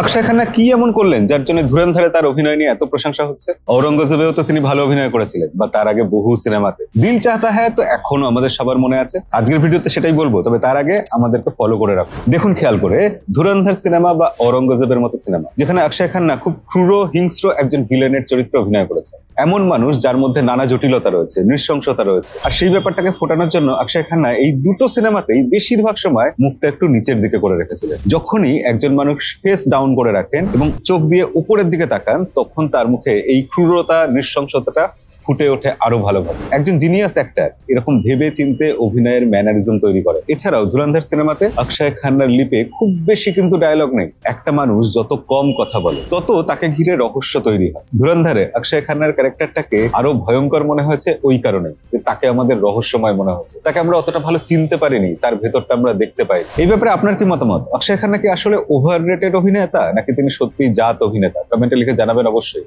অক্ষয় খান্না কি এমন করলেন যার জন্য ধুরন্ধরে তার অভিনয় নিয়ে এত প্রশংসা হচ্ছে? ঔরঙ্গজেবেও তো তিনি ভালো অভিনয় করেছিলেন, বা তার আগে বহু সিনেমাতে। দিল চাহতা হ্যায় তো এখনো আমাদের সবার মনে আছে। আজকের ভিডিওতে সেটাই বলবো, তবে তার আগে আমাদেরকে ফলো করে রাখুন। দেখুন খেয়াল করে, ধুরন্ধর সিনেমা বা ঔরঙ্গজেবের মতো সিনেমা, যেখানে অক্ষয় খান্না খুব ক্রূর হিংস্র একজন ভিলেনের চরিত্রে অভিনয় করেছে। এমন মানুষ যার মধ্যে নানা জটিলতা রয়েছে, নৃশংসতা রয়েছে, আর সেই ব্যাপারটাকে ফোটানোর জন্য অক্ষয় খান্না এই দুটো সিনেমাতেই বেশিরভাগ সময় মুখটা একটু নিচের দিকে করে রেখেছিলেন। যখনই একজন মানুষ ফেস ডাউন করে রাখেন এবং চোখ দিয়ে উপরের দিকে তাকান, তখন তার মুখে এই ক্রূরতা, নৃশংসতাটা ফুটে ওঠে আরো ভালোভাবে। একজন জিনিয়াস অ্যাক্টর এরকম ভেবে চিন্তে অভিনয়ের ম্যানারিজম তৈরি করে। এছাড়াও ধুরন্ধর সিনেমাতে অক্ষয় খান্নার লিপে খুব বেশি কিন্তু ডায়লগ নেই। একটা মানুষ যত কম কথা বলে, তত তাকে ঘিরে রহস্য তৈরি হয়। ধুরন্ধরে অক্ষয় খান্নার ক্যারেক্টারটাকে আরো ভয়ঙ্কর মনে হয়েছে ওই কারণে যে তাকে আমাদের রহস্যময় মনে হয়েছে। তাকে আমরা অতটা ভালো চিনতে পারিনি, তার ভেতরটা আমরা দেখতে পাই। এই ব্যাপারে আপনার কি মতামত? অক্ষয় খান্না কি আসলে ওভার রেটেড অভিনেতা, নাকি তিনি সত্যি জাত অভিনেতা? কমেন্টে লিখে জানাবেন অবশ্যই।